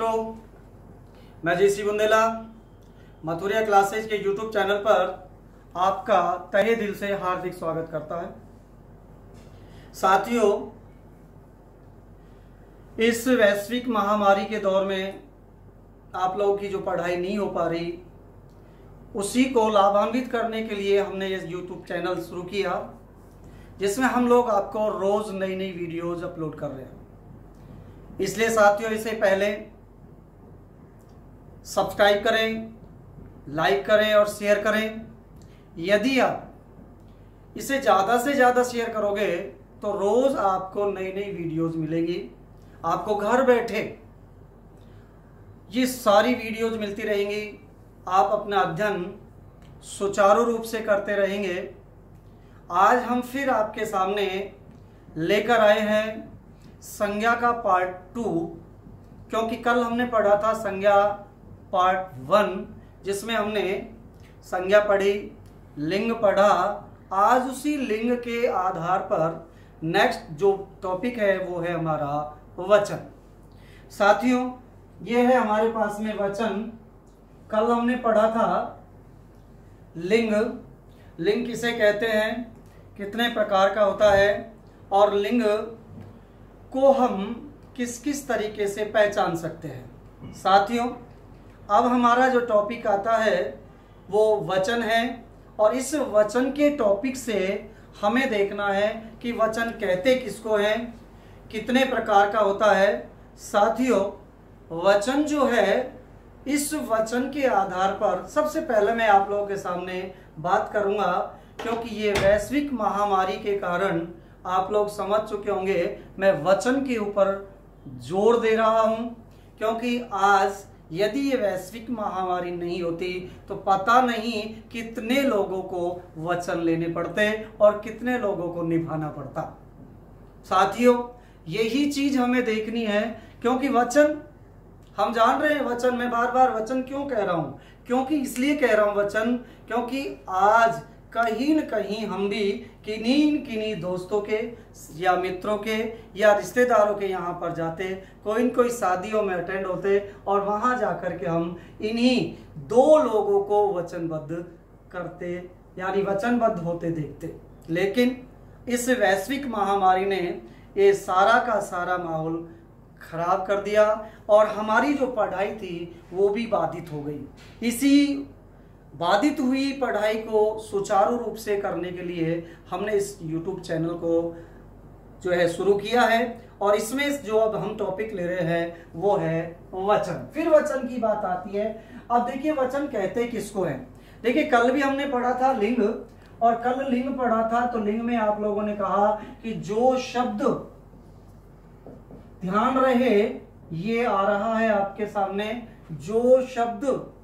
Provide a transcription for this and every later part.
मित्रों, मैं जयश्री बुंदेला मथुरिया क्लासेज के YouTube चैनल पर आपका तहे दिल से हार्दिक स्वागत करता है। साथियों, इस वैश्विक महामारी के दौर में आप लोगों की जो पढ़ाई नहीं हो पा रही, उसी को लाभान्वित करने के लिए हमने ये YouTube चैनल शुरू किया, जिसमें हम लोग आपको रोज नई नई वीडियोज अपलोड कर रहे हैं। इसलिए साथियों, इससे पहले सब्सक्राइब करें, लाइक करें और शेयर करें। यदि आप इसे ज़्यादा से ज़्यादा शेयर करोगे तो रोज़ आपको नई नई वीडियोस मिलेंगी। आपको घर बैठे ये सारी वीडियोस मिलती रहेंगी। आप अपना अध्ययन सुचारू रूप से करते रहेंगे। आज हम फिर आपके सामने लेकर आए हैं संज्ञा का पार्ट 2, क्योंकि कल हमने पढ़ा था संज्ञा पार्ट 1, जिसमें हमने संज्ञा पढ़ी, लिंग पढ़ा। आज उसी लिंग के आधार पर नेक्स्ट जो टॉपिक है वो है हमारा वचन। साथियों, ये है हमारे पास में वचन। कल हमने पढ़ा था लिंग। लिंग किसे कहते हैं, कितने प्रकार का होता है, और लिंग को हम किस किस तरीके से पहचान सकते हैं। साथियों, अब हमारा जो टॉपिक आता है वो वचन है, और इस वचन के टॉपिक से हमें देखना है कि वचन कहते किसको हैं, कितने प्रकार का होता है। साथियों, वचन जो है, इस वचन के आधार पर सबसे पहले मैं आप लोगों के सामने बात करूंगा, क्योंकि ये वैश्विक महामारी के कारण आप लोग समझ चुके होंगे मैं वचन के ऊपर जोर दे रहा हूं, क्योंकि आज यदि ये वैश्विक महामारी नहीं होती तो पता नहीं कितने लोगों को वचन लेने पड़ते और कितने लोगों को निभाना पड़ता। साथियों, यही चीज हमें देखनी है, क्योंकि वचन हम जान रहे हैं। वचन, मैं बार बार वचन क्यों कह रहा हूं, क्योंकि इसलिए कह रहा हूं वचन, क्योंकि आज कहीं न कहीं हम भी किन्हीं दोस्तों के या मित्रों के या रिश्तेदारों के यहाँ पर जाते, कोई न कोई शादियों में अटेंड होते, और वहाँ जाकर के हम इन्हीं दो लोगों को वचनबद्ध करते, यानी वचनबद्ध होते देखते। लेकिन इस वैश्विक महामारी ने ये सारा का सारा माहौल खराब कर दिया, और हमारी जो पढ़ाई थी वो भी बाधित हो गई। इसी बाधित हुई पढ़ाई को सुचारू रूप से करने के लिए हमने इस YouTube चैनल को जो है शुरू किया है, और इसमें जो अब हम टॉपिक ले रहे हैं वो है वचन। फिर वचन की बात आती है। अब देखिए, वचन कहते किसको है। देखिए, कल भी हमने पढ़ा था लिंग, और कल लिंग पढ़ा था तो लिंग में आप लोगों ने कहा कि जो शब्द, ध्यान रहे ये आ रहा है आपके सामने, जो शब्द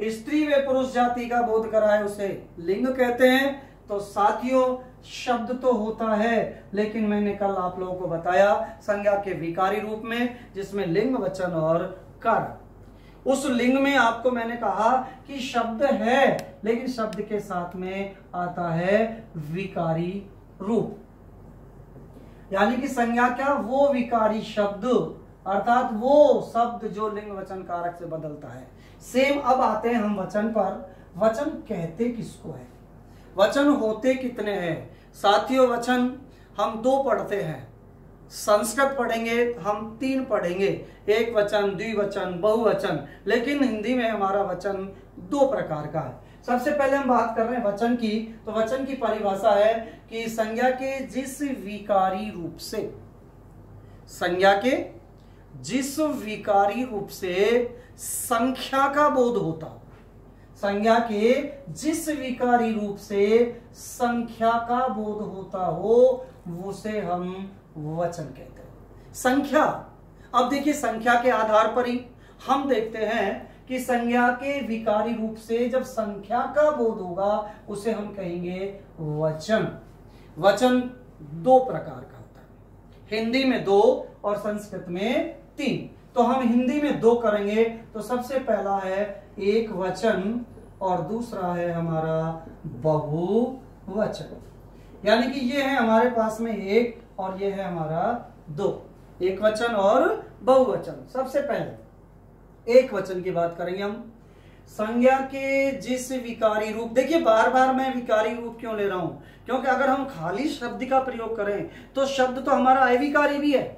स्त्री व पुरुष जाति का बोध कराए उसे लिंग कहते हैं। तो साथियों, शब्द तो होता है, लेकिन मैंने कल आप लोगों को बताया संज्ञा के विकारी रूप में, जिसमें लिंग, वचन और कर। उस लिंग में आपको मैंने कहा कि शब्द है, लेकिन शब्द के साथ में आता है विकारी रूप, यानी कि संज्ञा क्या, वो विकारी शब्द, अर्थात वो शब्द जो लिंग वचन कारक से बदलता है। सेम अब आते हैं हम वचन पर। वचन कहते किसको है, वचन होते कितने हैं। साथियों, वचन हम 2 पढ़ते हैं। संस्कृत पढ़ेंगे हम 3 पढ़ेंगे, एक वचन, द्विवचन, बहुवचन। लेकिन हिंदी में हमारा वचन 2 प्रकार का है। सबसे पहले हम बात कर रहे हैं वचन की। तो वचन की परिभाषा है कि संज्ञा के जिस विकारी रूप से, संज्ञा के जिस विकारी रूप से संख्या का बोध होता, संज्ञा के जिस विकारी रूप से संख्या का बोध होता हो, उसे हम वचन कहते हैं। संख्या, अब देखिए, संख्या के आधार पर ही हम देखते हैं कि संज्ञा के विकारी रूप से जब संख्या का बोध होगा उसे हम कहेंगे वचन। वचन 2 प्रकार का होता है, हिंदी में 2 और संस्कृत में 3। तो हम हिंदी में 2 करेंगे। तो सबसे पहला है एक वचन, और दूसरा है हमारा बहुवचन, यानी कि ये है हमारे पास में 1 और ये है हमारा 2, एक वचन और बहुवचन। सबसे पहले एक वचन की बात करेंगे हम। संज्ञा के जिस विकारी रूप, देखिए बार बार मैं विकारी रूप क्यों ले रहा हूं, क्योंकि अगर हम खाली शब्द का प्रयोग करें तो शब्द तो हमारा अविकारी भी है,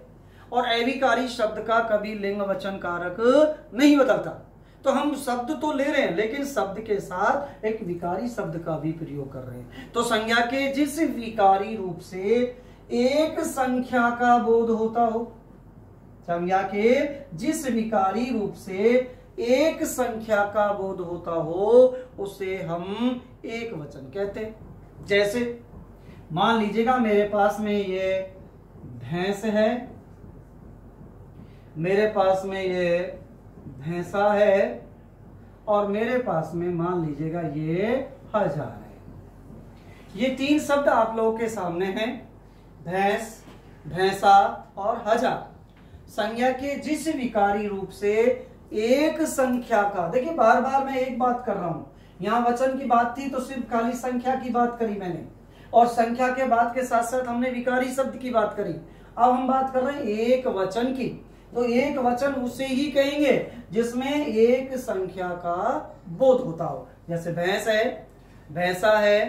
और अविकारी शब्द का कभी लिंग वचन कारक नहीं बदलता। तो हम शब्द तो ले रहे हैं लेकिन शब्द के साथ एक विकारी शब्द का भी प्रयोग कर रहे हैं। तो संज्ञा के जिस विकारी रूप से एक संख्या का बोध होता हो, संज्ञा के जिस विकारी रूप से एक संख्या का बोध होता हो उसे हम एक वचन कहते हैं। जैसे मान लीजिएगा मेरे पास में ये भैंस है, मेरे पास में ये भैंसा है, और मेरे पास में मान लीजिएगा ये 1000 है। ये तीन शब्द आप लोगों के सामने हैं, भैंस, भैंसा और 1000। संज्ञा के जिस विकारी रूप से एक संख्या का, देखिए बार बार मैं एक बात कर रहा हूं, यहां वचन की बात थी तो सिर्फ खाली संख्या की बात करी मैंने, और संख्या के बाद के साथ साथ हमने विकारी शब्द की बात करी। अब हम बात कर रहे हैं एक वचन की। तो एक वचन उसे ही कहेंगे जिसमें एक संख्या का बोध होता हो। जैसे भैंस है, भैंसा है,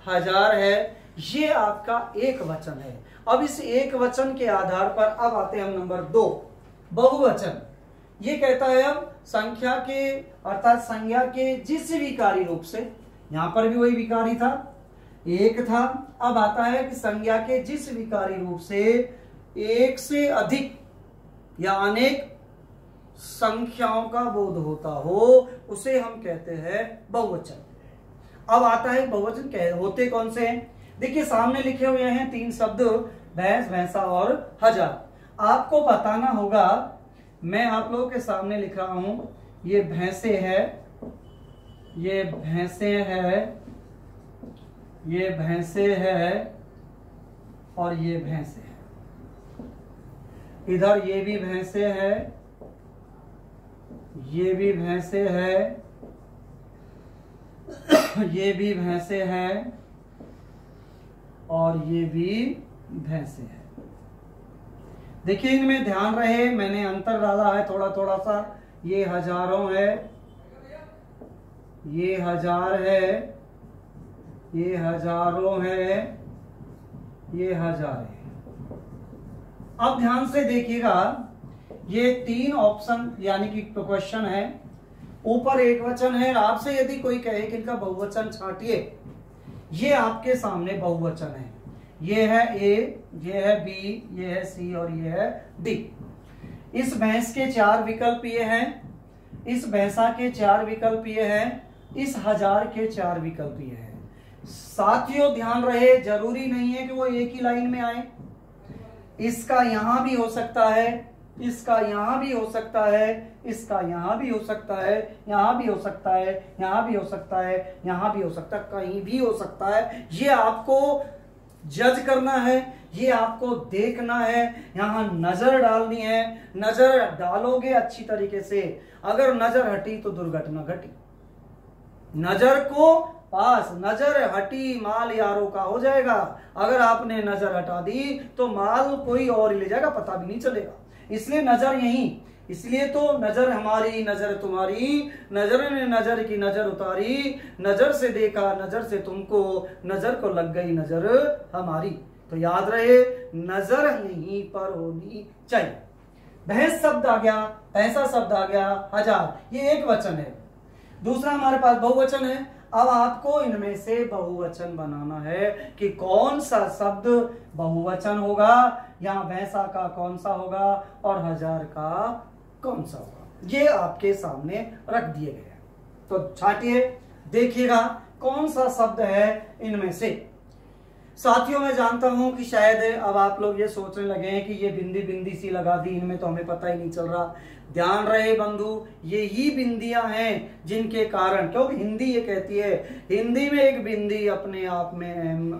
1000 है, ये आपका एक वचन है। अब इस एक वचन के आधार पर अब आते हैं हम नंबर 2, बहुवचन। ये कहता है अब संख्या के अर्थात संज्ञा के जिस विकारी रूप से, यहां पर भी वही विकारी था, एक था, अब आता है कि संज्ञा के जिस विकारी रूप से एक से अधिक या अनेक संख्याओं का बोध होता हो उसे हम कहते हैं बहुवचन। अब आता है बहुवचन होते कौन से हैं। देखिए सामने लिखे हुए हैं 3 शब्द, भैंस, भैंसा और 1000। आपको बताना होगा, मैं आप लोगों के सामने लिख रहा हूं, ये भैंसे है, ये भैंसे है, ये भैंसे है और ये भैंसे है। इधर ये भी भैंसे है, ये भी भैंसे है, ये भी भैंसे है और ये भी भैंसे है। देखिए इनमें ध्यान रहे, मैंने अंतर डाला है थोड़ा थोड़ा सा। ये हजारों है, ये 1000 है, ये हजारों है, ये 1000 है। अब ध्यान से देखिएगा, ये 3 ऑप्शन यानी कि क्वेश्चन है, ऊपर एक वचन है। आपसे यदि कोई कहे कि इनका बहुवचन छांटिए, ये आपके सामने बहुवचन है। ये है ए, ये है बी, ये है सी और ये है डी। इस भैंस के 4 विकल्प ये हैं, इस भैंसा के 4 विकल्प ये हैं, इस 1000 के 4 विकल्प ये हैं। साथियों ध्यान रहे, जरूरी नहीं है कि वो एक ही लाइन में आए। इसका यहां भी हो सकता है, इसका यहां भी हो सकता है, इसका यहां भी हो सकता है, यहां भी हो सकता है, यहां भी हो सकता है, यहां भी हो सकता है, कहीं भी हो सकता है। ये आपको जज करना है, ये आपको देखना है, यहां नजर डालनी है। नजर डालोगे अच्छी तरीके से, अगर नजर हटी तो दुर्घटना घटी। नजर को पास, नजर हटी माल यारों का हो जाएगा। अगर आपने नजर हटा दी तो माल कोई और ले जाएगा, पता भी नहीं चलेगा। इसलिए नजर यहीं, इसलिए तो नजर हमारी नजर तुम्हारी, नजर ने नजर की नजर उतारी, नजर से देखा नजर से तुमको, नजर को लग गई नजर हमारी। तो याद रहे, नजर यहीं पर होनी चाहिए। भैंस शब्द आ गया, भैंसा शब्द आ गया, 1000, ये एक वचन है। दूसरा हमारे पास बहुवचन है। अब आपको इनमें से बहुवचन बनाना है कि कौन सा शब्द बहुवचन होगा, यहां भैंसा का कौन सा होगा और 1000 का कौन सा होगा। ये आपके सामने रख दिए गए हैं। तो छाटिए, देखिएगा कौन सा शब्द है इनमें से। साथियों मैं जानता हूं कि शायद अब आप लोग ये सोचने लगे हैं कि ये बिंदी बिंदी सी लगा दी इनमें, तो हमें पता ही नहीं चल रहा। ध्यान रहे बंधु, ये ही बिंदियां हैं जिनके कारण, क्योंकि हिंदी ये कहती है, हिंदी में एक बिंदी अपने आप में अहम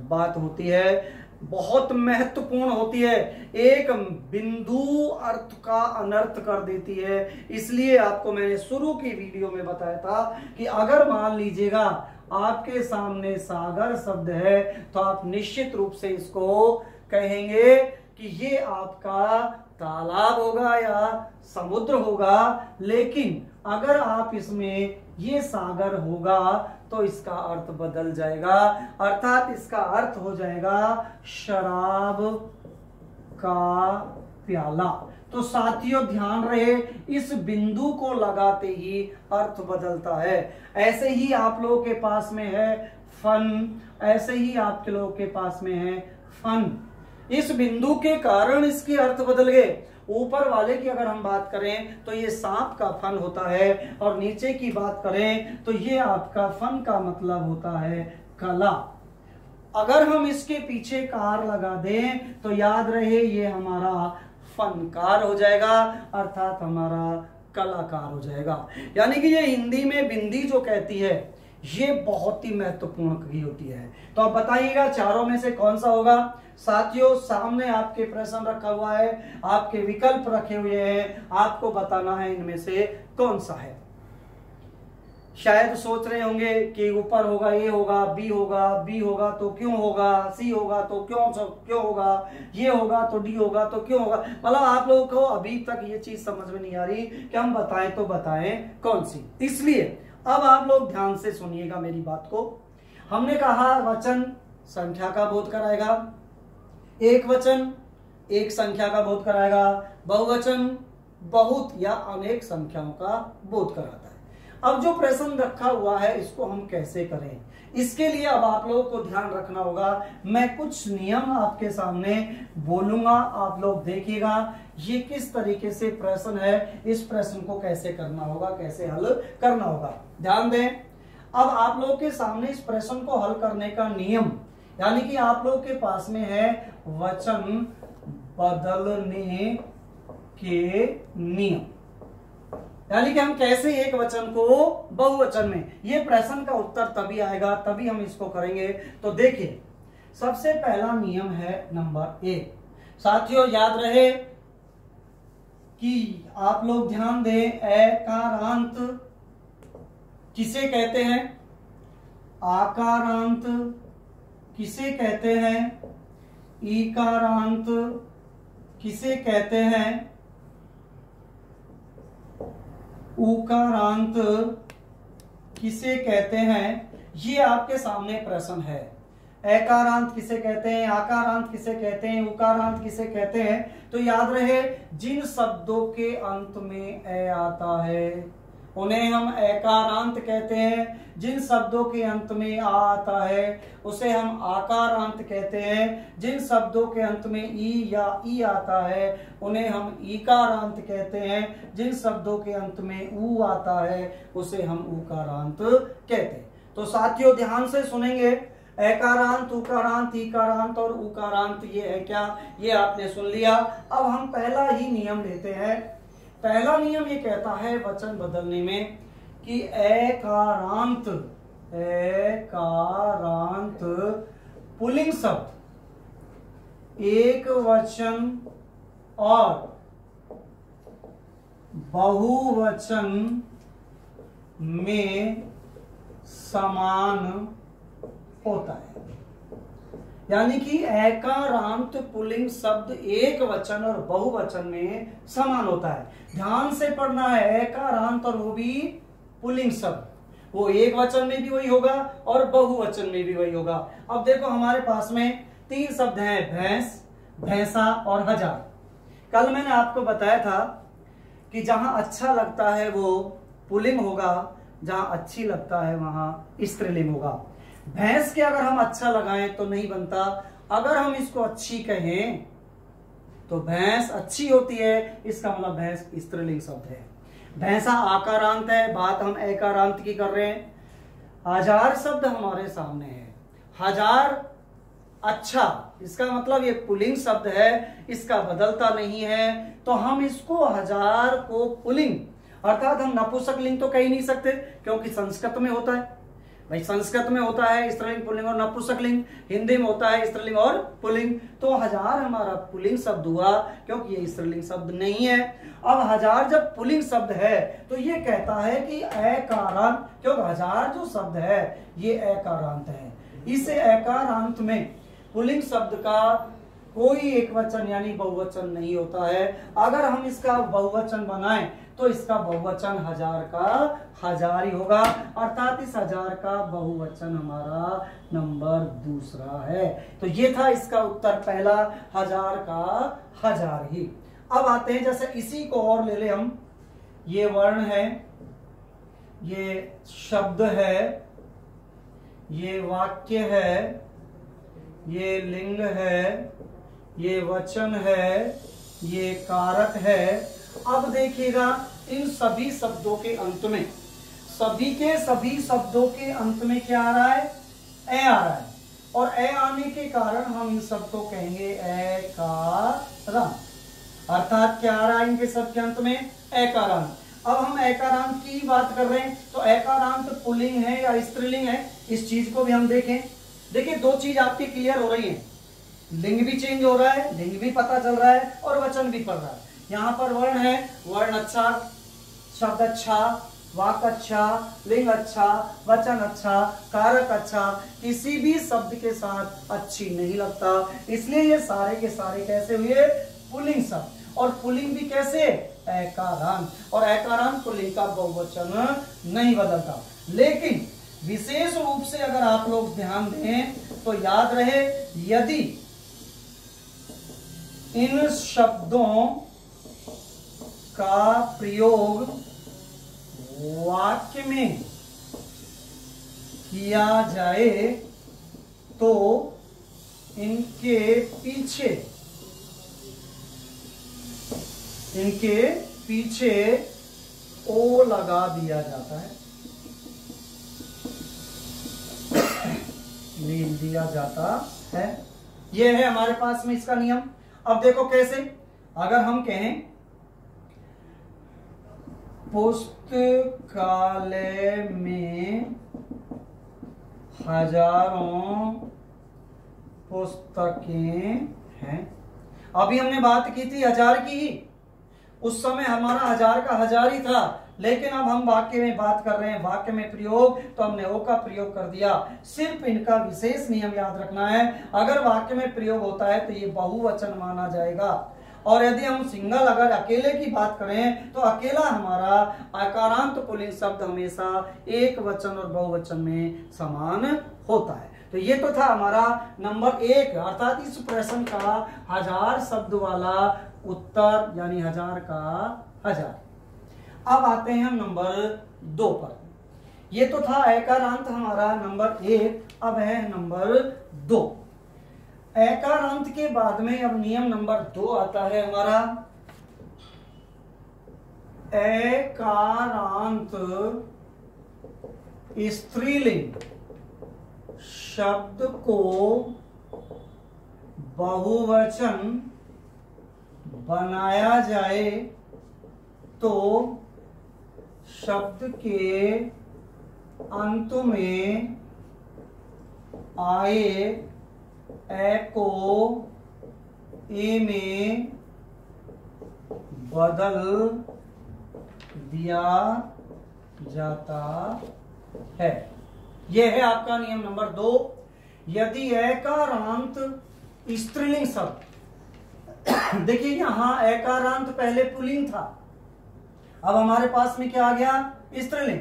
बात होती है, बहुत महत्वपूर्ण होती है। एक बिंदु अर्थ का अनर्थ कर देती है। इसलिए आपको मैंने शुरू की वीडियो में बताया था कि अगर मान लीजिएगा आपके सामने सागर शब्द है तो आप निश्चित रूप से इसको कहेंगे कि ये आपका तालाब होगा या समुद्र होगा, लेकिन अगर आप इसमें ये सागर होगा तो इसका अर्थ बदल जाएगा, अर्थात इसका अर्थ हो जाएगा शराब का प्याला। तो साथियों ध्यान रहे, इस बिंदु को लगाते ही अर्थ बदलता है। ऐसे ही आप लोगों के पास में है फन, ऐसे ही आपके लोगों के पास में है फन। इस बिंदु के कारण इसके अर्थ बदल गए। ऊपर वाले की अगर हम बात करें तो ये सांप का फन होता है, और नीचे की बात करें तो ये आपका फन का मतलब होता है कला। अगर हम इसके पीछे कार लगा दें तो याद रहे ये हमारा फनकार हो जाएगा, अर्थात हमारा कलाकार हो जाएगा। यानी कि ये हिंदी में बिंदी जो कहती है ये बहुत ही महत्वपूर्ण की होती है। तो आप बताइएगा चारों में से कौन सा होगा। साथियों सामने आपके प्रश्न रखा हुआ है, आपके विकल्प रखे हुए हैं, आपको बताना है इनमें से कौन सा है। शायद सोच रहे होंगे कि ऊपर होगा ए होगा, बी होगा, बी होगा तो क्यों होगा, सी होगा तो क्यों होगा, ये होगा तो डी होगा तो क्यों होगा। मतलब आप लोगों को अभी तक ये चीज समझ में नहीं आ रही कि हम बताएं तो बताएं कौन सी। इसलिए अब आप लोग ध्यान से सुनिएगा मेरी बात को। हमने कहा वचन संख्या का बोध कराएगा, एक वचन एक संख्या का बोध कराएगा, बहुवचन बहुत या अनेक संख्याओं का बोध कराता है। अब जो प्रश्न रखा हुआ है इसको हम कैसे करें, इसके लिए अब आप लोगों को ध्यान रखना होगा। मैं कुछ नियम आपके सामने बोलूंगा, आप लोग देखिएगा ये किस तरीके से प्रश्न है, इस प्रश्न को कैसे करना होगा, कैसे हल करना होगा। ध्यान दें, अब आप लोगों के सामने इस प्रश्न को हल करने का नियम, यानी कि आप लोग के पास में है वचन बदलने के नियम, यानी कि हम कैसे एक वचन को बहुवचन में, ये प्रश्न का उत्तर तभी आएगा, तभी हम इसको करेंगे। तो देखिए सबसे पहला नियम है नंबर 1। साथियों याद रहे कि आप लोग ध्यान दें, एकारांत किसे कहते हैं, आकारांत किसे कहते हैं, ईकारांत किसे कहते हैं, उकारांत किसे कहते हैं। ये आपके सामने प्रश्न है। एकारांत किसे कहते हैं, आकारांत किसे कहते हैं, उकारांत किसे कहते हैं। तो याद रहे जिन शब्दों के अंत में ए आता है उन्हें हम एकारांत कहते हैं, जिन शब्दों के अंत में आ आता है उसे हम आकारांत कहते हैं, जिन शब्दों के अंत में ई या ई आता है उन्हें हम ईकारांत कहते हैं, जिन शब्दों के अंत में ऊ आता है उसे हम उकारांत कहते हैं। तो साथियों ध्यान से सुनेंगे, एकारांत, उकारांत, ईकारांत और उकारांत ये है क्या, ये आपने सुन लिया। अब हम पहला ही नियम लेते हैं। पहला नियम ये कहता है वचन बदलने में कि एकारांत पुल्लिंग शब्द एक वचन और बहुवचन में समान होता है। यानी कि एकारांत पुल्लिंग शब्द एक वचन और बहुवचन में समान होता है। ध्यान से पढ़ना है, एकारांत और वो भी पुल्लिंग शब्द, वो एक वचन में भी वही होगा और बहुवचन में भी वही होगा। अब देखो हमारे पास में 3 शब्द हैं, भैंस, भैंसा और हजार। कल मैंने आपको बताया था कि जहां अच्छा लगता है वो पुल्लिंग होगा, जहां अच्छी लगता है वहां स्त्रीलिंग होगा। भैंस के अगर हम अच्छा लगाएं तो नहीं बनता, अगर हम इसको अच्छी कहें तो भैंस अच्छी होती है, इसका मतलब भैंस स्त्रीलिंग शब्द है। भैंसा आकारांत है, बात हम एकारांत की कर रहे हैं। हजार शब्द हमारे सामने है, हजार अच्छा, इसका मतलब ये पुल्लिंग शब्द है, इसका बदलता नहीं है। तो हम इसको हजार को पुल्लिंग, अर्थात हम नपुंसकलिंग तो कह ही नहीं सकते क्योंकि संस्कृत में होता है। भाई संस्कृत में होता है स्त्रीलिंग पुल्लिंग और नपुंसकलिंग, हिंदी में होता है स्त्रीलिंग और पुल्लिंग। तो हजार हमारा पुल्लिंग शब्द हुआ क्योंकि ये स्त्रीलिंग शब्द नहीं है। अब हजार जब पुल्लिंग शब्द है तो ये कहता है कि एकारांत, क्योंकि हजार जो शब्द है ये एकारांत है। इस एकारांत में पुल्लिंग शब्द का कोई एक वचन यानी बहुवचन नहीं होता है। अगर हम इसका बहुवचन बनाएं तो इसका बहुवचन हजार का हजार ही होगा, अर्थात इस हजार का बहुवचन हमारा नंबर दूसरा है। तो ये था इसका उत्तर पहला, हजार का हजार ही। अब आते हैं, जैसे इसी को और ले ले हम, ये वर्ण है, ये शब्द है, ये वाक्य है, ये लिंग है, ये वचन है, ये कारक है। अब देखिएगा इन सभी शब्दों के अंत में, सभी के सभी शब्दों के अंत में क्या आ रहा है? ए आ रहा है, और ए आने के कारण हम इन सबको कहेंगे ए कारंत। अर्थात क्या आ रहा है इनके सब के अंत में? ए कारंत। अब हम एकारांत की बात कर रहे हैं, तो एकारांत पुल्लिंग है या स्त्रीलिंग है, इस चीज को भी हम देखें। देखिए दो चीज आपकी क्लियर हो रही है, लिंग भी चेंज हो रहा है, लिंग भी पता चल रहा है और वचन भी पढ़ रहा है। यहाँ पर वर्ण है, वर्ण अच्छा, शब्द अच्छा, वाक्य अच्छा, लिंग अच्छा, वचन अच्छा, कारक अच्छा, किसी भी शब्द के साथ अच्छी नहीं लगता, इसलिए ये सारे के सारे कैसे हुए? पुल्लिंग शब्द। और पुल्लिंग भी कैसे? एकारांत। और एकारांत पुल्लिंग का बहुवचन नहीं बदलता। लेकिन विशेष रूप से अगर आप लोग ध्यान दें तो याद रहे, यदि इन शब्दों का प्रयोग वाक्य में किया जाए तो इनके पीछे ओ लगा दिया जाता है, लील दिया जाता है। यह है हमारे पास में इसका नियम। अब देखो कैसे, अगर हम कहें पुस्तकालय में हजारों पुस्तकें हैं। अभी हमने बात की थी हजार की ही, उस समय हमारा हजार का हजार ही था, लेकिन अब हम वाक्य में बात कर रहे हैं, वाक्य में प्रयोग, तो हमने ओ का प्रयोग कर दिया। सिर्फ इनका विशेष नियम याद रखना है, अगर वाक्य में प्रयोग होता है तो ये बहुवचन माना जाएगा, और यदि हम सिंगल अगर अकेले की बात करें तो अकेला हमारा आकारांत पुल्लिंग शब्द हमेशा एक वचन और बहुवचन में समान होता है। तो ये तो था हमारा नंबर 1, अर्थात इस प्रश्न का हजार शब्द वाला उत्तर, यानी हजार का हजार। अब आते हैं हम नंबर 2 पर। ये तो था एकारांत हमारा नंबर 1, अब है नंबर 2। एकारांत के बाद में अब नियम नंबर 2 आता है हमारा, एकारांत स्त्रीलिंग शब्द को बहुवचन बनाया जाए तो शब्द के अंत में आए ए को ए में बदल दिया जाता है। यह है आपका नियम नंबर 2। यदि एकारांत स्त्रीलिंग शब्द, देखिए यहां एकारांत पहले पुल्लिंग था, अब हमारे पास में क्या आ गया? स्त्रीलिंग।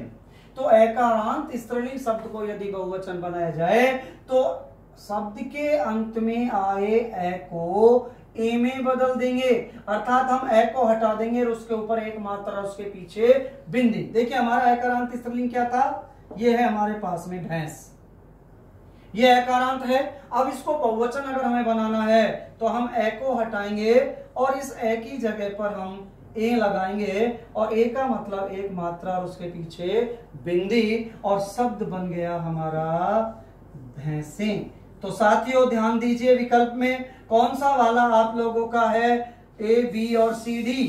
तो एकारांत स्त्रीलिंग शब्द को यदि बहुवचन बनाया जाए तो शब्द के अंत में आए ए को ए में बदल देंगे, अर्थात हम ए को हटा देंगे और उसके ऊपर एक मात्रा, उसके पीछे बिंदी। देखिए हमारा एकारांत स्त्रीलिंग क्या था? ये है हमारे पास में भैंस, ये एकारांत है। अब इसको बहुवचन अगर हमें बनाना है तो हम ए को हटाएंगे और इस ए की जगह पर हम ए लगाएंगे, और ए का मतलब एक मात्रा और उसके पीछे बिंदी, और शब्द बन गया हमारा भैंसें। तो साथियों ध्यान दीजिए, विकल्प में कौन सा वाला आप लोगों का है? ए, बी और सी, डी।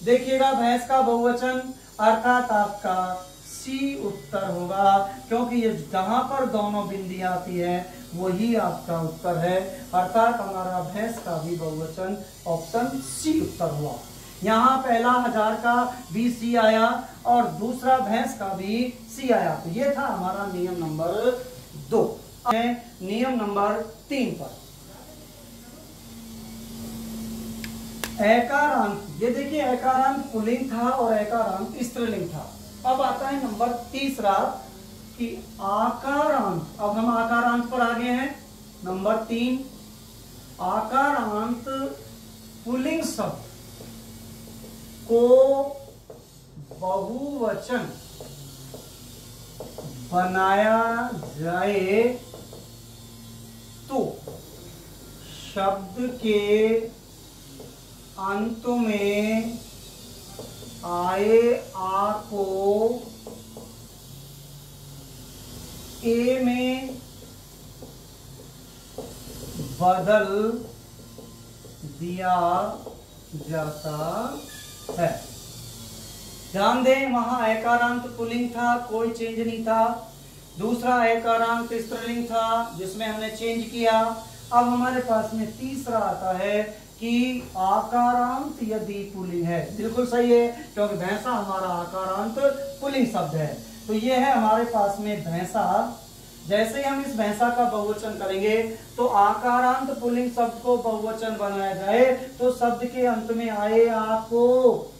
देखिएगा भैंस का बहुवचन, अर्थात आपका सी उत्तर होगा, क्योंकि ये जहां पर दोनों बिंदी आती है वही आपका उत्तर है, अर्थात हमारा भैंस का भी बहुवचन ऑप्शन सी उत्तर हुआ। यहाँ पहला हजार का भी सी आया और दूसरा भैंस का भी सी आया। तो ये था हमारा नियम नंबर 2। नियम नंबर 3 पर। एकारांत, ये देखिए एकारांत पुल्लिंग था और एकारांत स्त्रीलिंग था। अब आता है नंबर तीसरा कि आकारांत। अब हम आकारांत पर आ गए हैं। नंबर 3, आकारांत पुल्लिंग शब्द को बहुवचन बनाया जाए तो शब्द के अंत में आए आ को ए में बदल दिया जाता है। ध्यान दें, वहां एकारांत पुल्लिंग था, कोई चेंज नहीं था। दूसरा एकारांत स्त्रीलिंग था जिसमें हमने चेंज किया। अब हमारे पास में तीसरा आता है कि आकारांत यदि पुल्लिंग है। बिल्कुल सही है, क्योंकि भैंसा हमारा आकारांत पुल्लिंग शब्द है। तो ये है हमारे पास में भैंसा। जैसे ही हम इस भैंसा का बहुवचन करेंगे तो आकारांत पुल्लिंग शब्द को बहुवचन बनाया जाए तो शब्द के अंत में आए आ को,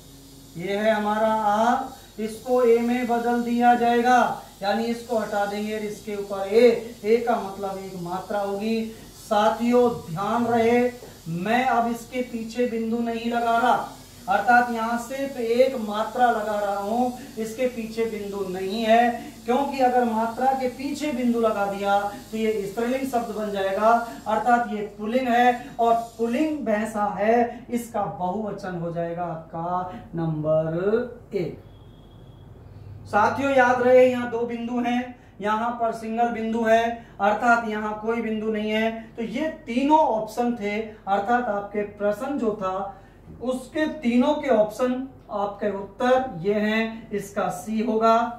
ये है हमारा आ, इसको ए में बदल दिया जाएगा, यानी इसको हटा देंगे और इसके ऊपर ए का मतलब एक मात्रा होगी। साथियों ध्यान रहे, मैं अब इसके पीछे बिंदु नहीं लगा रहा, अर्थात यहां सिर्फ एक मात्रा लगा रहा हूं, इसके पीछे बिंदु नहीं है। क्योंकि अगर मात्रा के पीछे बिंदु लगा दिया तो ये स्त्रीलिंग शब्द बन जाएगा, अर्थात ये पुल्लिंग है और पुल्लिंग भैंसा है, इसका बहुवचन हो जाएगा आपका नंबर 1। साथियों याद रहे, यहाँ 2 बिंदु हैं, यहाँ पर सिंगल बिंदु है, अर्थात यहाँ कोई बिंदु नहीं है। तो ये तीनों ऑप्शन थे, अर्थात आपके प्रश्न जो था उसके तीनों के ऑप्शन, आपके उत्तर ये हैं। इसका सी होगा,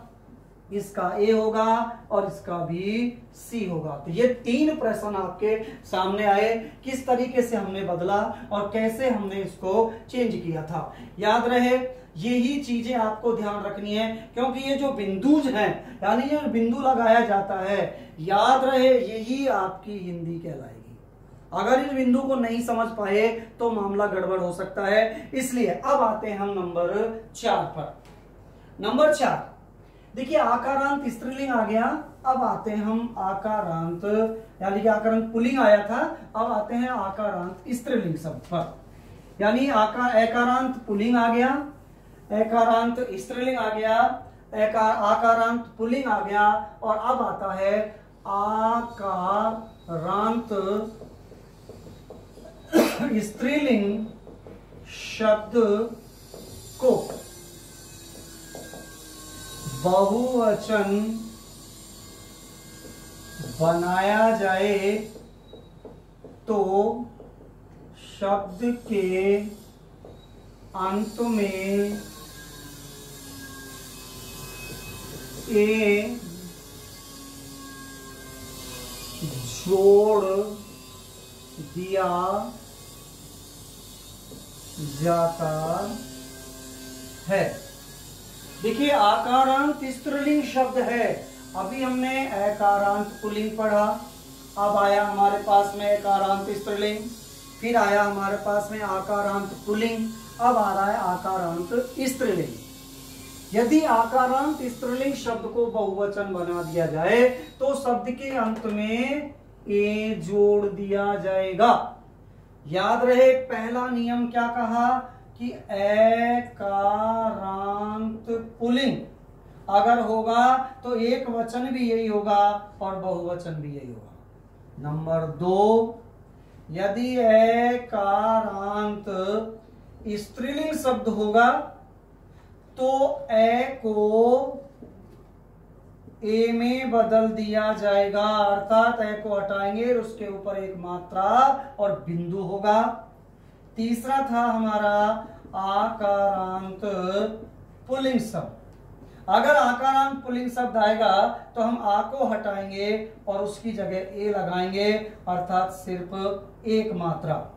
इसका ए होगा और इसका भी सी होगा। तो ये 3 प्रश्न आपके सामने आए, किस तरीके से हमने बदला और कैसे हमने इसको चेंज किया था। याद रहे, यही चीजें आपको ध्यान रखनी है, क्योंकि ये जो बिंदुज हैं, यानी ये बिंदु लगाया जाता है, याद रहे यही आपकी हिंदी कहलाएगी। अगर इस बिंदु को नहीं समझ पाए तो मामला गड़बड़ हो सकता है। इसलिए अब आते हैं हम नंबर 4 पर। नंबर 4 देखिए, आकारांत स्त्रीलिंग आ गया। अब आते हैं हम आकारांत, यानी कि आकारांत पुल्लिंग आया था, अब आते हैं आकारांत स्त्रीलिंग शब्द पर। यानी एकारांत पुल्लिंग आ गया, एकारांत स्त्रीलिंग आ गया, आकारांत पुल्लिंग आ गया, और अब आता है आकारांत स्त्रीलिंग शब्द को बहुवचन बनाया जाए तो शब्द के अंत में ए जोड़ दिया जाता है। देखिए, आकारांत स्त्रीलिंग शब्द है। अभी हमने एकारांत पुल्लिंग पढ़ा, अब आया हमारे पास में एकारांत स्त्रीलिंग, फिर आया हमारे पास में आकारांत पुल्लिंग, अब आ रहा है आकारांत स्त्रीलिंग। यदि आकारांत स्त्रीलिंग शब्द को बहुवचन बना दिया जाए तो शब्द के अंत में ए जोड़ दिया जाएगा। याद रहे, पहला नियम क्या कहा कि एकारांत पुल्लिंग अगर होगा तो एक वचन भी यही होगा और बहुवचन भी यही होगा। नंबर 2, यदि एकारांत स्त्रीलिंग शब्द होगा तो ए को ए में बदल दिया जाएगा, अर्थात ए को हटाएंगे और उसके ऊपर एक मात्रा और बिंदु होगा। तीसरा था हमारा आकारांत पुल्लिंग शब्द। अगर आकारांत पुल्लिंग शब्द आएगा तो हम आ को हटाएंगे और उसकी जगह ए लगाएंगे, अर्थात सिर्फ एक मात्रा।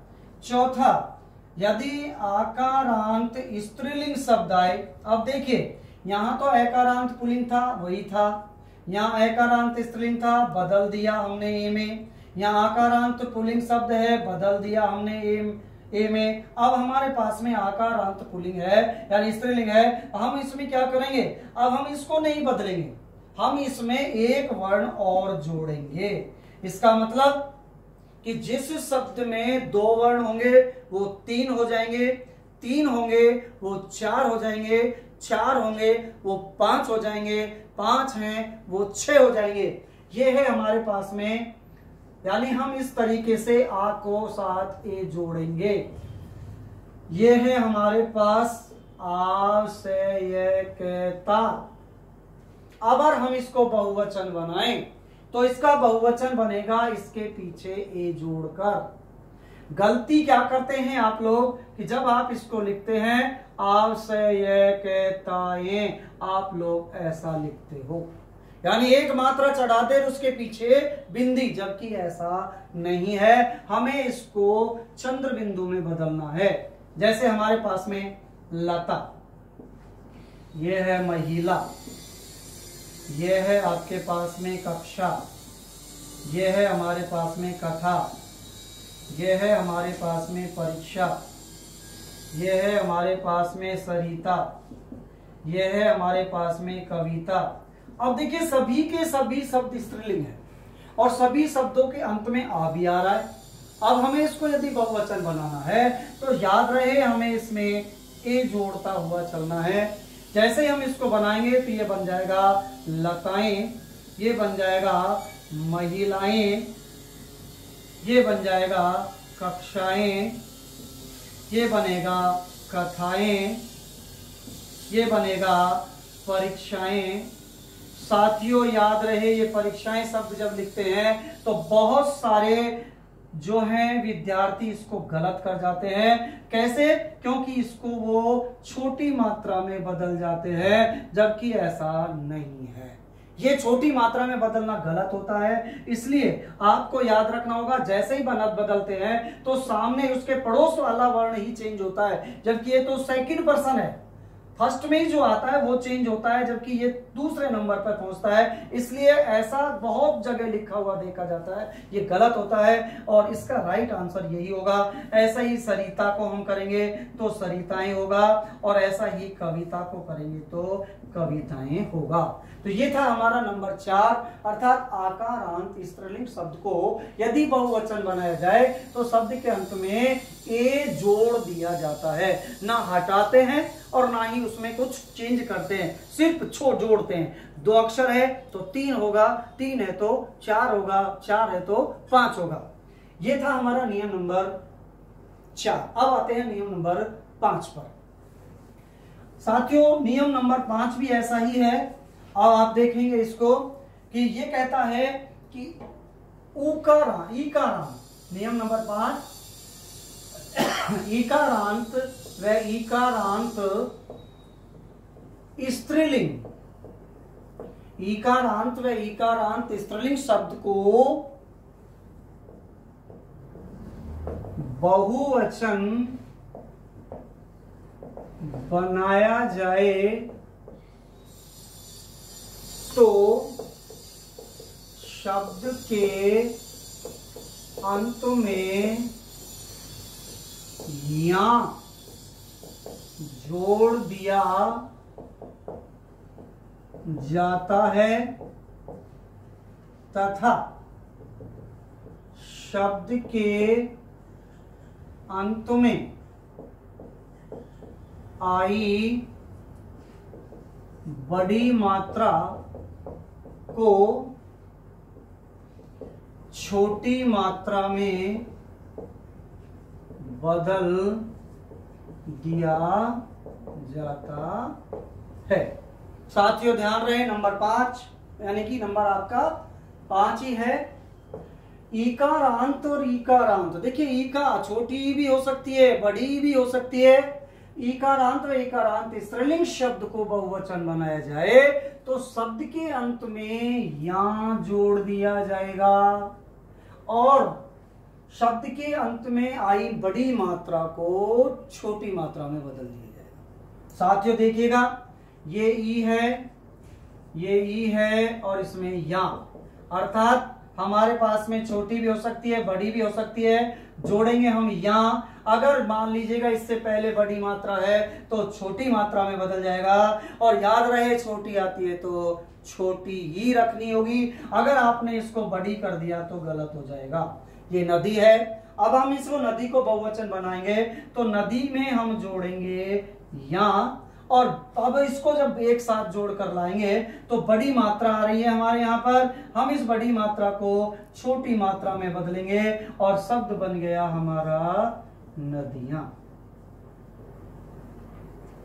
चौथा, यदि आकारांत स्त्रीलिंग शब्द आए, अब देखिए यहां तो एकारांत पुल्लिंग था वही था, यहाँ एकारांत स्त्रीलिंग था बदल दिया हमने ए में, यहाँ आकारांत पुल्लिंग शब्द है बदल दिया हमने ए में। अब हमारे पास में आकार अंत पुल्लिंग है यानी स्त्रीलिंग है। हम इसमें क्या करेंगे, अब हम इसको नहीं बदलेंगे, हम इसमें एक वर्ण और जोड़ेंगे। इसका मतलब कि जिस शब्द में 2 वर्ण होंगे वो 3 हो जाएंगे, 3 होंगे वो 4 हो जाएंगे, 4 होंगे वो 5 हो जाएंगे, 5 हैं वो 6 हो जाएंगे। ये है हमारे पास में, यानी हम इस तरीके से आ को साथ ए जोड़ेंगे। ये है हमारे पास आ से ये के ता। अगर हम इसको बहुवचन बनाएं तो इसका बहुवचन बनेगा इसके पीछे ए जोड़कर। गलती क्या करते हैं आप लोग कि जब आप इसको लिखते हैं आ से ये के ताए, आप लोग ऐसा लिखते हो, यानी एक मात्रा चढ़ा दे उसके पीछे बिंदी, जबकि ऐसा नहीं है। हमें इसको चंद्र बिंदु में बदलना है। जैसे हमारे पास में लता, ये है महिला, ये है आपके पास में कक्षा, ये है हमारे पास में कथा, ये है हमारे पास में परीक्षा, ये है हमारे पास में सरिता, ये है हमारे पास में कविता। अब देखिए सभी के सभी शब्द स्त्रीलिंग है और सभी शब्दों के अंत में आ भी आ रहा है। अब हमें इसको यदि बहुवचन बनाना है तो याद रहे हमें इसमें ए जोड़ता हुआ चलना है। जैसे ही हम इसको बनाएंगे तो ये बन जाएगा लताएं, ये बन जाएगा महिलाएं, ये बन जाएगा कक्षाएं, ये बनेगा कथाएं, ये बनेगा परीक्षाएं। साथियों याद रहे ये परीक्षाएं शब्द जब लिखते हैं तो बहुत सारे जो हैं विद्यार्थी इसको गलत कर जाते हैं। कैसे? क्योंकि इसको वो छोटी मात्रा में बदल जाते हैं, जबकि ऐसा नहीं है। ये छोटी मात्रा में बदलना गलत होता है, इसलिए आपको याद रखना होगा जैसे ही बदलते हैं तो सामने उसके पड़ोस वाला वर्ण ही चेंज होता है, जबकि ये तो सेकंड पर्सन है, फर्स्ट में ही जो आता है वो चेंज होता है, जबकि ये दूसरे नंबर पर पहुंचता है। इसलिए ऐसा बहुत जगह लिखा हुआ देखा जाता है, ये गलत होता है और इसका राइट आंसर यही होगा। ऐसा ही सरिता को हम करेंगे तो सरिताएं होगा और ऐसा ही कविता को करेंगे तो कविताएं होगा। तो ये था हमारा नंबर 4, अर्थात आकारांत स्त्रीलिंग शब्द को यदि बहुवचन बनाया जाए तो शब्द के अंत में ए जोड़ दिया जाता है, ना हटाते हैं और ना ही उसमें कुछ चेंज करते हैं, सिर्फ जोड़ते हैं। 2 अक्षर है तो 3 होगा, 3 है तो 4 होगा, 4 है तो 5 होगा। ये था हमारा नियम नंबर 4। अब आते हैं नियम नंबर 5 पर। साथियों नियम नंबर 5 भी ऐसा ही है। अब आप देखेंगे इसको कि ये कहता है कि ईकारांत, नियम नंबर 5, ईकारांत व ईकारांत स्त्रीलिंग, ईकारांत व ईकारांत स्त्रीलिंग शब्द को बहुवचन बनाया जाए तो शब्द के अंत में या जोड़ दिया जाता है तथा शब्द के अंत में आई बड़ी मात्रा को छोटी मात्रा में बदल दिया जाता है। साथियों ध्यान रहे नंबर 5 यानी कि नंबर आपका 5 ही है। ईकारांत और ईकारांत, देखिए ईका छोटी भी हो सकती है, बड़ी भी हो सकती है। ईकारांत व ईकारांत स्त्रीलिंग शब्द को बहुवचन बनाया जाए तो शब्द के अंत में या जोड़ दिया जाएगा और शब्द के अंत में आई बड़ी मात्रा को छोटी मात्रा में बदल दिया जाएगा। साथियों देखिएगा ये ई है, ये ई है और इसमें या, अर्थात हमारे पास में छोटी भी हो सकती है, बड़ी भी हो सकती है। जोड़ेंगे हम यहाँ। अगर मान लीजिएगा इससे पहले बड़ी मात्रा है तो छोटी मात्रा में बदल जाएगा, और याद रहे छोटी आती है तो छोटी ही रखनी होगी। अगर आपने इसको बड़ी कर दिया तो गलत हो जाएगा। ये नदी है, अब हम इसको नदी को बहुवचन बनाएंगे तो नदी में हम जोड़ेंगे यहाँ, और अब इसको जब एक साथ जोड़कर लाएंगे तो बड़ी मात्रा आ रही है हमारे यहाँ पर, हम इस बड़ी मात्रा को छोटी मात्रा में बदलेंगे और शब्द बन गया हमारा नदियां।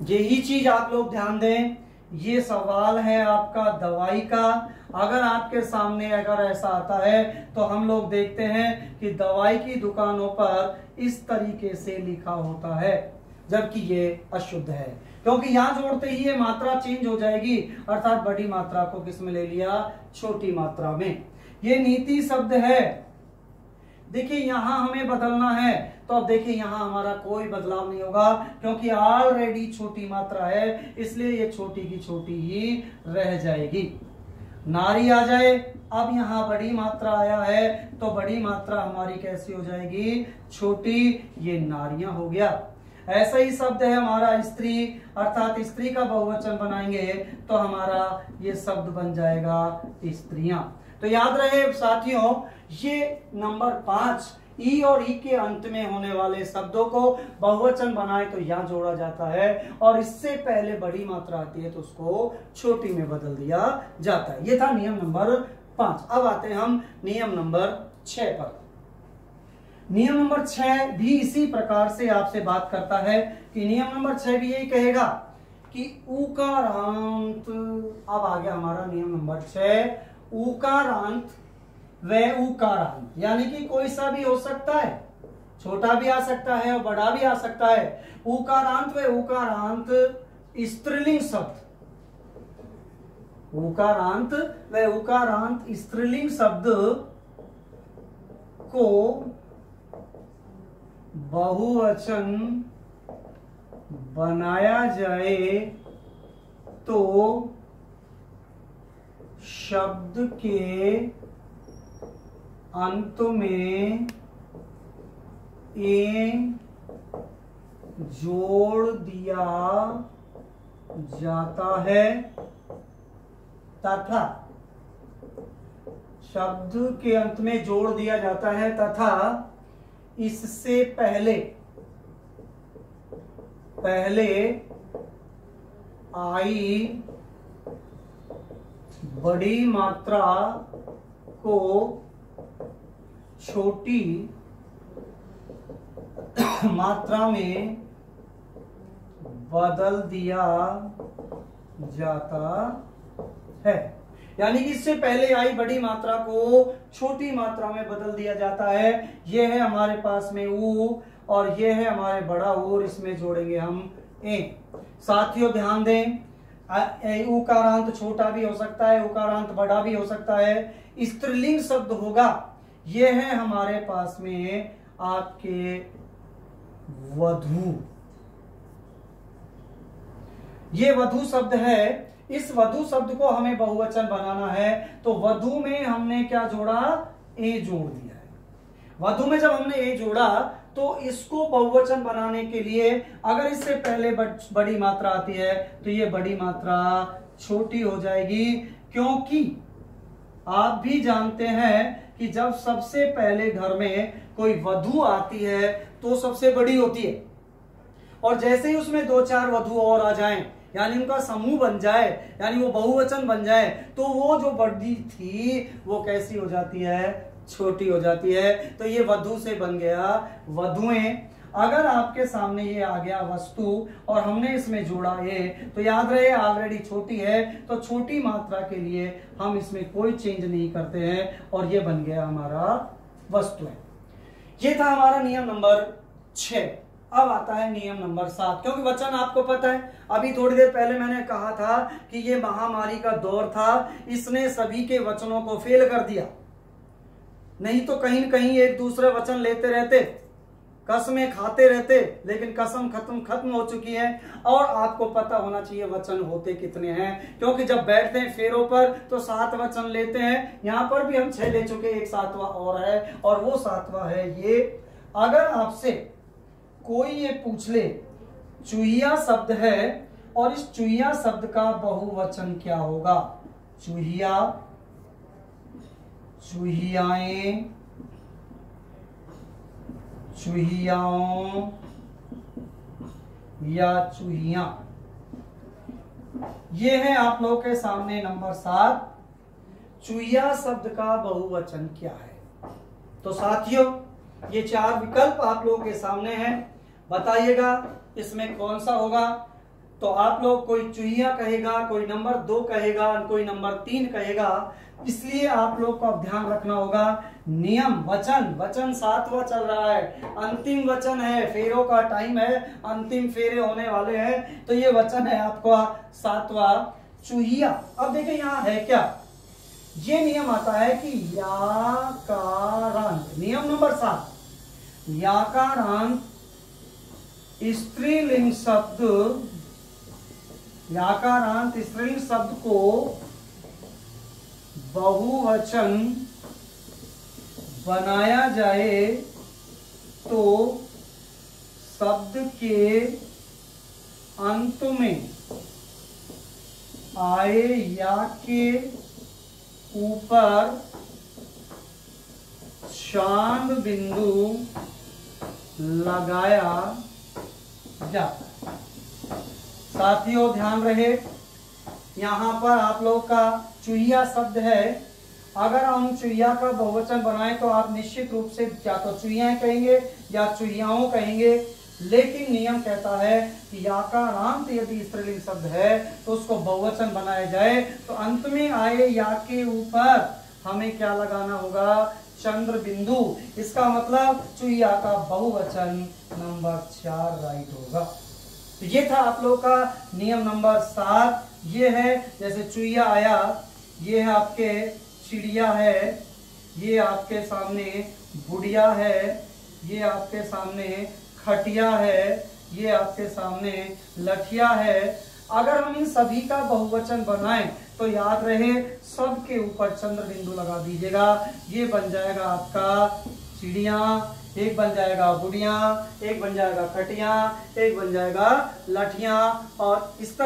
यही चीज आप लोग ध्यान दें। ये सवाल है आपका दवाई का। अगर आपके सामने अगर ऐसा आता है तो हम लोग देखते हैं कि दवाई की दुकानों पर इस तरीके से लिखा होता है, जबकि ये अशुद्ध है, क्योंकि यहां जोड़ते ही ये मात्रा चेंज हो जाएगी, अर्थात बड़ी मात्रा को किस में ले लिया, छोटी मात्रा में। ये नीति शब्द है। देखिए यहां हमें बदलना है तो अब देखिए यहां हमारा कोई बदलाव नहीं होगा, क्योंकि ऑलरेडी छोटी मात्रा है, इसलिए ये छोटी की छोटी ही रह जाएगी। नारी आ जाए, अब यहाँ बड़ी मात्रा आया है तो बड़ी मात्रा हमारी कैसी हो जाएगी, छोटी, ये नारियां हो गया। ऐसा ही शब्द है हमारा स्त्री, अर्थात स्त्री का बहुवचन बनाएंगे तो हमारा ये शब्द बन जाएगा स्त्रियां। तो याद रहे साथियों, ये नंबर 5 ई और ई के अंत में होने वाले शब्दों को बहुवचन बनाए तो यहाँ जोड़ा जाता है, और इससे पहले बड़ी मात्रा आती है तो उसको छोटी में बदल दिया जाता है। ये था नियम नंबर 5। अब आते हैं हम नियम नंबर 6 पर। नियम नंबर 6 भी इसी प्रकार से आपसे बात करता है कि नियम नंबर 6 भी यही कहेगा कि उकारांत। अब आ गया हमारा नियम नंबर 6, उकारांत व उकारांत, यानी कि कोई सा भी हो सकता है, छोटा भी आ सकता है और बड़ा भी आ सकता है। उकारांत व उकारांत स्त्रीलिंग शब्द, उकारांत व उकारांत स्त्रीलिंग शब्द को बहुवचन बनाया जाए तो शब्द के अंत में ए जोड़ दिया जाता है तथा, शब्द के अंत में जोड़ दिया जाता है तथा इससे पहले आई बड़ी मात्रा को छोटी मात्रा में बदल दिया जाता है। यानी कि इससे पहले आई बड़ी मात्रा को छोटी मात्रा में बदल दिया जाता है। यह है हमारे पास में ऊ और यह है हमारे बड़ा ऊ, और इसमें जोड़ेंगे हम ए। साथियों ध्यान दें, उकारांत छोटा भी हो सकता है, उकारांत बड़ा भी हो सकता है, स्त्रीलिंग शब्द होगा। यह है हमारे पास में आपके वधू, ये वधू शब्द है। इस वधू शब्द को हमें बहुवचन बनाना है तो वधू में हमने क्या जोड़ा, ए जोड़ दिया है। वधू में जब हमने ए जोड़ा तो इसको बहुवचन बनाने के लिए अगर इससे पहले बड़ी मात्रा आती है तो ये बड़ी मात्रा छोटी हो जाएगी, क्योंकि आप भी जानते हैं कि जब सबसे पहले घर में कोई वधू आती है तो सबसे बड़ी होती है, और जैसे ही उसमें 2-4 वधू और आ जाएं, यानी उनका समूह बन जाए, यानी वो बहुवचन बन जाए, तो वो जो बड़ी थी वो कैसी हो जाती है, छोटी हो जाती है। तो ये वधू से बन गया वधुएं। अगर आपके सामने ये आ गया वस्तु और हमने इसमें जोड़ा ये, तो याद रहे ऑलरेडी छोटी है तो छोटी मात्रा के लिए हम इसमें कोई चेंज नहीं करते हैं, और ये बन गया हमारा वस्तुएं। ये था हमारा नियम नंबर 6। अब आता है नियम नंबर 7, क्योंकि वचन आपको पता है, अभी थोड़ी देर पहले मैंने कहा था कि ये महामारी का दौर था, इसने सभी के वचनों को फेल कर दिया। नहीं तो कहीं न कहीं एक दूसरे वचन लेते रहते, कसमें खाते रहते, लेकिन कसम खत्म हो चुकी है। और आपको पता होना चाहिए वचन होते कितने हैं, क्योंकि जब बैठते हैं फेरों पर तो 7 वचन लेते हैं। यहां पर भी हम 6 ले चुके, एक 7वां और है, और वो 7वां है ये अगर आपसे कोई ये पूछ ले चूहिया शब्द है और इस चूहिया शब्द का बहुवचन क्या होगा, चूहिया, चूहियाएं, चूहियाओं या चूहिया, ये है आप लोगों के सामने नंबर 7, चूहिया शब्द का बहुवचन क्या है। तो साथियों ये 4 विकल्प आप लोगों के सामने हैं, बताइएगा इसमें कौन सा होगा। तो आप लोग कोई चूहिया कहेगा, कोई नंबर 2 कहेगा, कोई नंबर 3 कहेगा। इसलिए आप लोग को अब ध्यान रखना होगा नियम, वचन 7वां चल रहा है, अंतिम वचन है, फेरों का टाइम है, अंतिम फेरे होने वाले हैं। तो ये वचन है आपका 7वां, चूहिया। अब देखिए यहाँ है क्या, ये नियम आता है कि याकारांत, नियम नंबर 7, याकारांत स्त्रीलिंग शब्द, याकारांत स्त्रीलिंग शब्द को बहुवचन बनाया जाए तो शब्द के अंत में आए या के ऊपर चांद बिंदु लगाया जाता है। साथियों ध्यान रहे, यहाँ पर आप लोग का चूहिया शब्द है, अगर हम चूहिया का बहुवचन बनाएं तो आप निश्चित रूप से या तो चूहियाएं कहेंगे या चूहियाओं कहेंगे। लेकिन नियम कहता है कि याकारांत यदि स्त्रीलिंग शब्द है तो उसको बहुवचन बनाया जाए तो अंत में आए या के ऊपर हमें क्या लगाना होगा, चंद्र बिंदु। इसका मतलब चूहिया का बहुवचन नंबर 4 राइट होगा। तो ये था आप लोग का नियम नंबर 7। ये है जैसे चूहिया आया, ये है आपके चिड़िया है, ये आपके सामने बुढ़िया है, ये आपके सामने खटिया है, ये आपके सामने लठिया है। अगर हम इन सभी का बहुवचन बनाएं तो याद रहे सब के ऊपर चंद्र बिंदु लगा दीजिएगा। ये बन जाएगा आपका चिड़िया, एक बन जाएगा बुढ़िया, एक बन जाएगा खटिया, एक बन जाएगा लठिया। और इस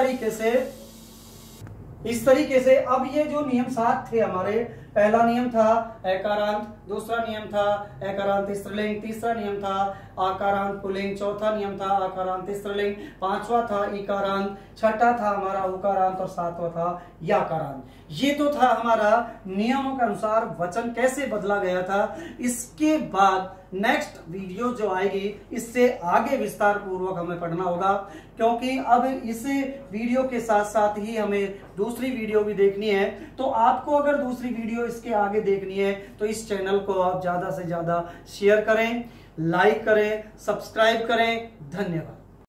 तरीके से अब ये जो नियम 7 थे हमारे, पहला नियम था एकारांत, दूसरा नियम था एकारांत स्त्रीलिंग, तीसरा नियम था आकारांत पुल्लिंग, चौथा नियम था आकारांत स्त्रीलिंग, 5वां था इकारांत, 6ठा था हमारा उकारांत और 7वां था याकारांत। ये तो था हमारा नियमों के अनुसार वचन कैसे बदला गया था। इसके बाद नेक्स्ट वीडियो जो आएगी इससे आगे विस्तार पूर्वक हमें पढ़ना होगा, क्योंकि अब इस वीडियो के साथ साथ ही हमें दूसरी वीडियो भी देखनी है। तो आपको अगर दूसरी वीडियो इसके आगे देखनी है तो इस चैनल को आप ज्यादा से ज्यादा शेयर करें, लाइक करें, सब्सक्राइब करें। धन्यवाद।